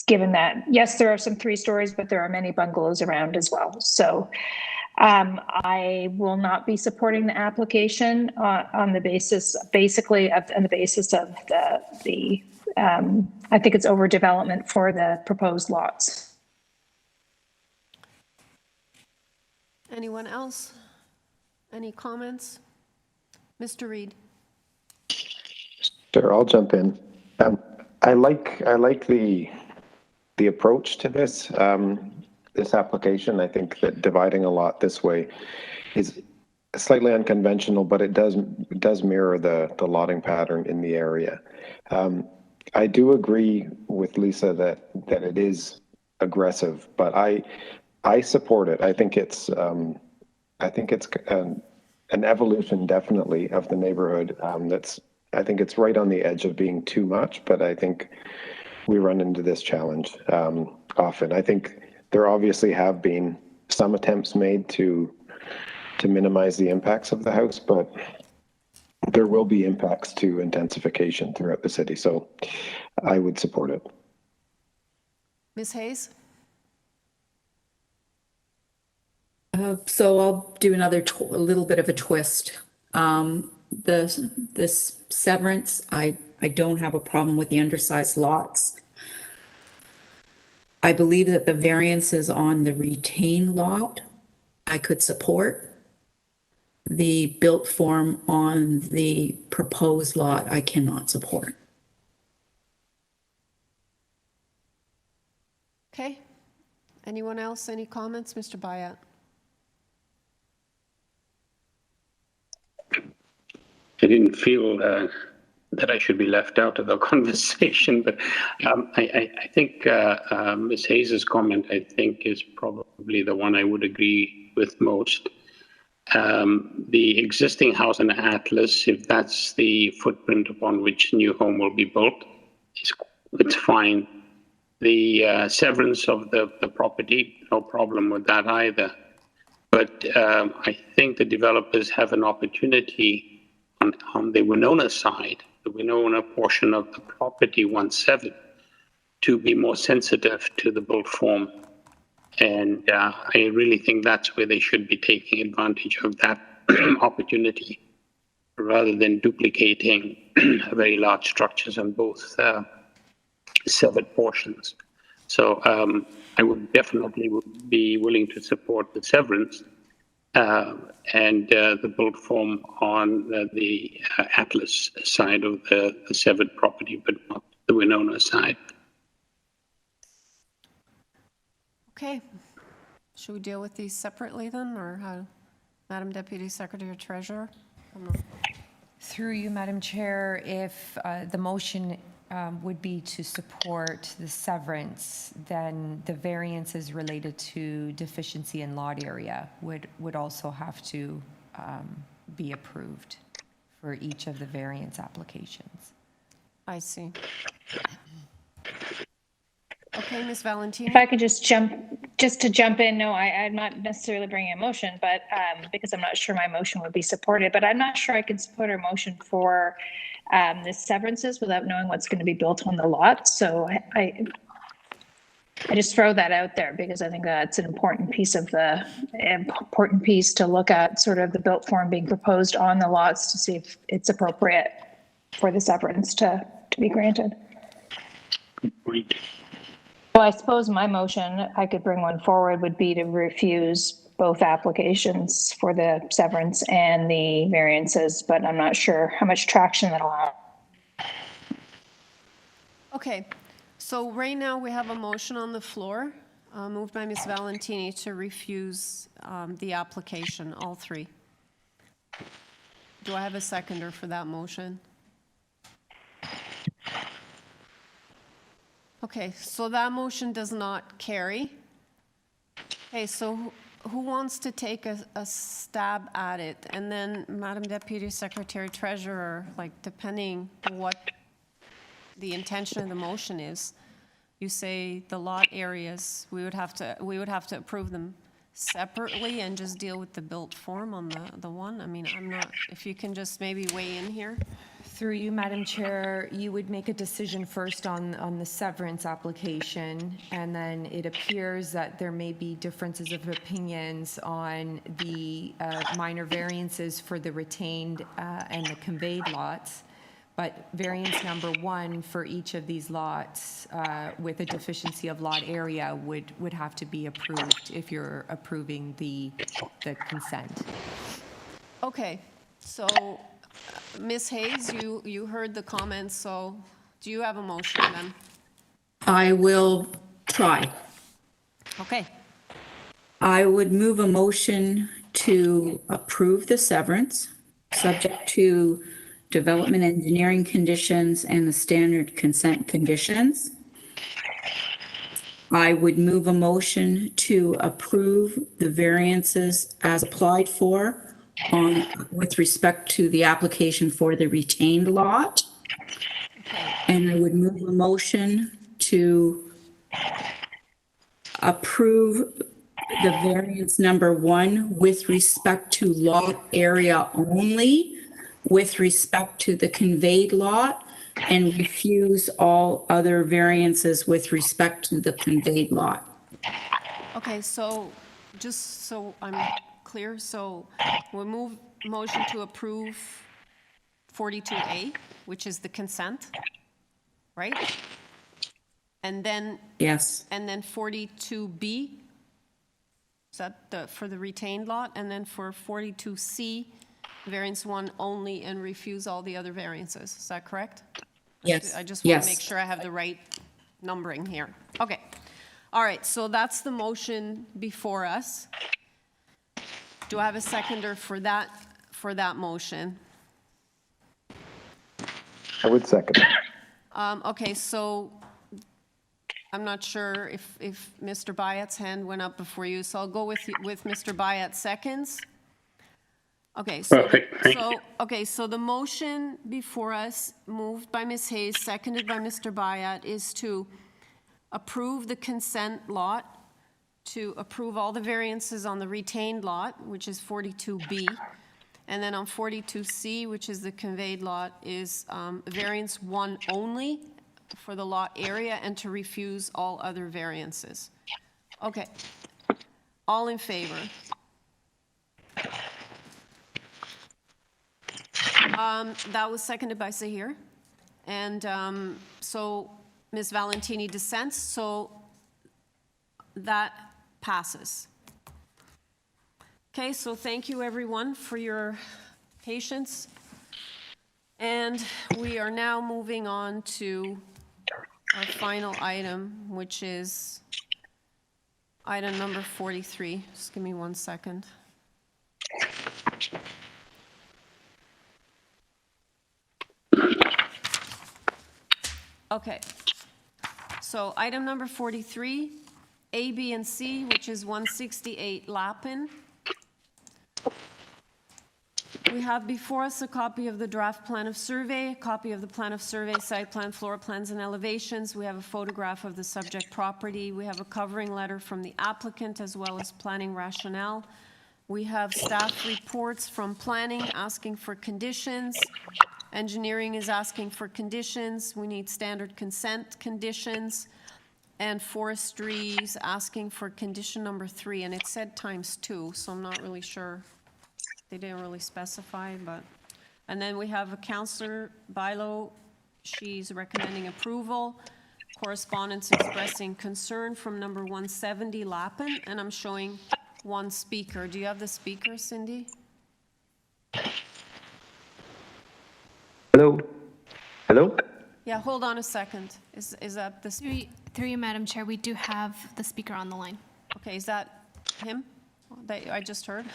Given that, yes, there are some 3 stories, but there are many bungalows around as well. So I will not be supporting the application on the basis, basically, of the I think it's overdevelopment for the proposed lots. Anyone else? Any comments? Mr. Reed. Sure, I'll jump in. I like the approach to this. This application. I think that dividing a lot this way is slightly unconventional, but it does mirror the lotting pattern in the area. I do agree with Lisa that it is aggressive, but I support it. I think it's an evolution, definitely, of the neighborhood. I think it's right on the edge of being too much, but I think we run into this challenge often. I think there obviously have been some attempts made to minimize the impacts of the house, but there will be impacts to intensification throughout the city. So I would support it. Ms. Hayes? So I'll do a little bit of a twist. This severance, I don't have a problem with the undersized lots. I believe that the variances on the retained lot, I could support. The built form on the proposed lot, I cannot support. Okay. Anyone else? Any comments? Mr. Bayat? I didn't feel that I should be left out of the conversation, but I think Ms. Hayes' comment, I think, is probably the one I would agree with most. The existing house in Atlas, if that's the footprint upon which a new home will be built, it's fine. The severance of the property, no problem with that either. But I think the developers have an opportunity on the Winona side, the Winona portion of the property 1/7, to be more sensitive to the built form. And I really think that's where they should be taking advantage of that opportunity rather than duplicating very large structures on both severed portions. So I would definitely be willing to support the severance and the built form on the Atlas side of the severed property, but not the Winona side. Okay. Should we deal with these separately then, or how? Madam Deputy Secretary Treasurer? Through you, Madam Chair, if the motion would be to support the severance, then the variances related to deficiency in lot area would also have to be approved for each of the variance applications. I see. Okay, Ms. Valentini. If I could just jump in, no, I'm not necessarily bringing a motion, but because I'm not sure my motion would be supported, but I'm not sure I can support our motion for the severances without knowing what's going to be built on the lot. So I just throw that out there because I think that's an important piece to look at, sort of the built form being proposed on the lots to see if it's appropriate for the severance to be granted. Well, I suppose my motion, I could bring one forward, would be to refuse both applications for the severance and the variances, but I'm not sure how much traction that'll have. Okay, so right now we have a motion on the floor, moved by Ms. Valentini to refuse the application, all three. Do I have a seconder for that motion? Okay, so that motion does not carry. Okay, so who wants to take a stab at it? And then, Madam Deputy Secretary Treasurer, like depending on what the intention of the motion is, you say the lot areas, we would have to approve them separately and just deal with the built form on the one. I mean, I'm not, if you can just maybe weigh in here. Through you, Madam Chair, you would make a decision first on the severance application, and then it appears that there may be differences of opinions on the minor variances for the retained and the conveyed lots. But variance number 1 for each of these lots with a deficiency of lot area would have to be approved if you're approving the consent. Okay, so Ms. Hayes, you heard the comments, so do you have a motion then? I will try. Okay. I would move a motion to approve the severance, subject to development engineering conditions and the standard consent conditions. I would move a motion to approve the variances as applied for with respect to the application for the retained lot. And I would move a motion to approve the variance number 1 with respect to lot area only, with respect to the conveyed lot, and refuse all other variances with respect to the conveyed lot. Okay, so just so I'm clear, so we'll move motion to approve 42A, which is the consent, right? And then, Yes. and then 42B, is that for the retained lot? And then for 42C, variance 1 only and refuse all the other variances. Is that correct? Yes. I just want Yes. to make sure I have the right numbering here. Okay. All right, so that's the motion before us. Do I have a seconder for that motion? I would second it. Okay, so I'm not sure if Mr. Byatt's hand went up before you, so I'll go with Mr. Byatt seconds. Okay, so the motion before us, moved by Ms. Hayes, seconded by Mr. Byatt, is to approve the consent lot, to approve all the variances on the retained lot, which is 42B, and then on 42C, which is the conveyed lot, is variance 1 only for the lot area and to refuse all other variances. Okay. All in favor? That was seconded by Zahir. And so Ms. Valentini dissents, so that passes. Okay, so thank you everyone for your patience. And we are now moving on to our final item, which is item number 43. Just give me 1 second. Okay, so item number 43, A, B, and C, which is 168 LAPPIN. We have before us a copy of the draft plan of survey, a copy of the plan of survey, site plan, floor plans, and elevations. We have a photograph of the subject property. We have a covering letter from the applicant as well as planning rationale. We have staff reports from planning asking for conditions. Engineering is asking for conditions. We need standard consent conditions. And forestry is asking for condition number 3, and it said ×2, so I'm not really sure. They didn't really specify, but. And then we have a Councillor Bilo. She's recommending approval. Correspondence expressing concern from number 170 LAPPIN, and I'm showing 1 speaker. Do you have the speaker, Cindy? Hello? Hello? Yeah, hold on a second. Is that the speaker? Through you, Madam Chair, we do have the speaker on the line. Okay, is that him that I just heard?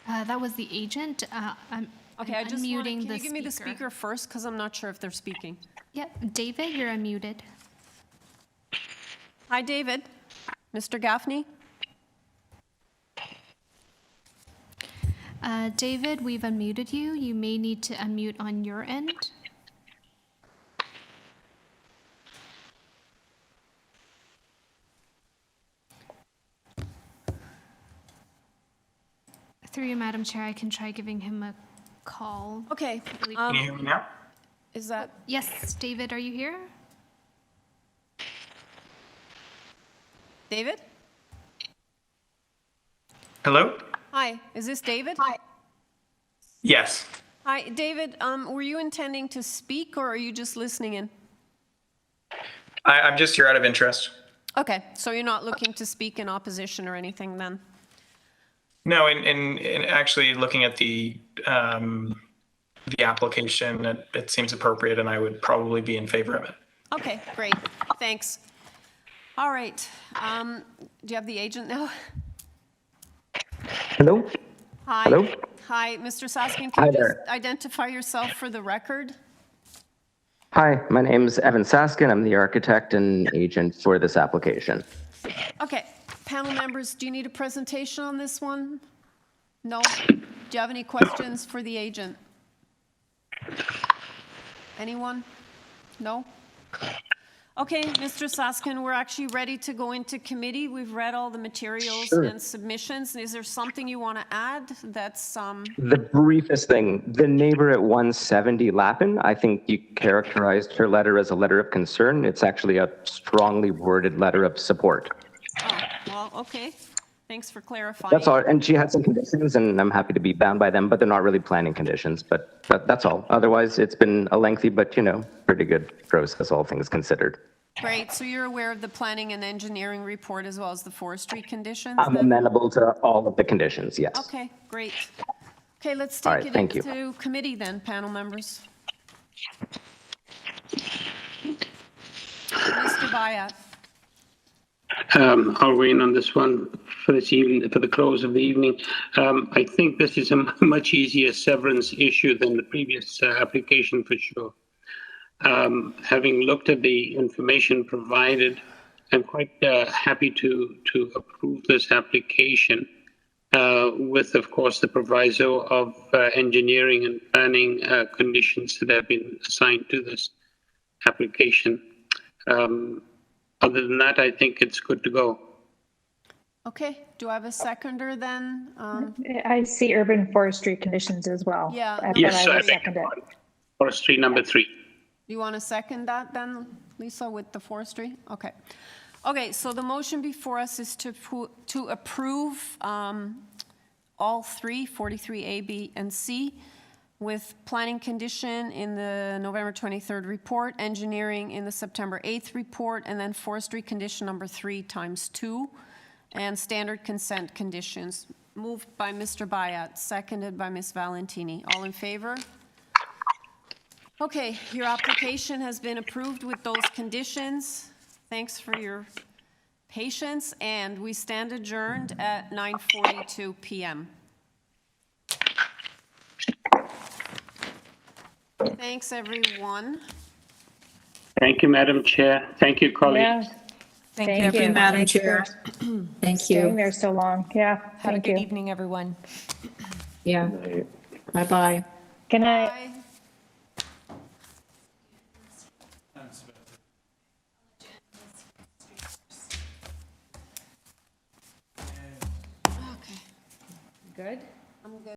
That was the agent. Okay, I just want to, can the you give me the speaker first? Because I'm not sure if they're speaking. Yep, David, you're unmuted. Hi, David. Mr. Gaffney? David, we've unmuted you. You may need to unmute on your end. Through you, Madam Chair, I can try giving him a call. Okay. Can you hear me now? Is that? Yes, David, are you here? David? Hello? Hi, is this David? Hi. Yes. Hi, David, were you intending to speak or are you just listening in? I'm just here out of interest. Okay, so you're not looking to speak in opposition or anything then? No, in actually looking at the application, it seems appropriate and I would probably be in favor of it. Okay, great, thanks. All right, do you have the agent now? Hello? Hi. Hello? Hi, Mr. Saskin, Hi can you there. just identify yourself for the record? Hi, my name's Evan Saskin. I'm the architect and agent for this application. Okay, panel members, do you need a presentation on this one? No? Do you have any questions for the agent? Anyone? No? Okay, Mr. Saskin, we're actually ready to go into committee. We've read all the materials Sure. and submissions. Is there something you want to add that's, The briefest thing, the neighbor at 170 Lappin, I think you characterized her letter as a letter of concern. It's actually a strongly worded letter of support. oh, well, okay. Thanks for clarifying. That's all. And she had some conditions, and I'm happy to be bound by them, but they're not really planning conditions. But that's all. Otherwise, it's been a lengthy, but pretty good process, all things considered. Great, so you're aware of the planning and engineering report as well as the forestry conditions? I'm then? amenable to all of the conditions, yes. Okay, great. Okay, let's All take right, it thank you. into committee then, panel members. Mr. Bayat. I'll weigh in on this one for this evening, for the close of the evening. I think this is a much easier severance issue than the previous application for sure. Having looked at the information provided, I'm quite happy to approve this application with, of course, the proviso of engineering and planning conditions that have been assigned to this application. Other than that, I think it's good to go. Okay, do I have a seconder then? I see urban forestry conditions as well. Yeah. But Yes, I I will beg second your it. pardon. Forestry number 3. You want to second that then, Lisa, with the forestry? Okay. Okay, so the motion before us is to approve all three, 43A, B, and C, with planning condition in the November 23rd report, engineering in the September 8th report, and then forestry condition number 3 times 2, and standard consent conditions. Moved by Mr. Bayat, seconded by Ms. Valentini. All in favor? Okay, your application has been approved with those conditions. Thanks for your patience, and we stand adjourned at 9:42 p.m. Thanks, everyone. Thank you, Madam Chair. Thank you, colleagues. Yeah. Thank you, Madam Chair. Thank Staying you. there so long. Yeah. Have a Thank good you. evening, everyone. Yeah. Bye-bye. Good night. Bye. Okay. Good? I'm good.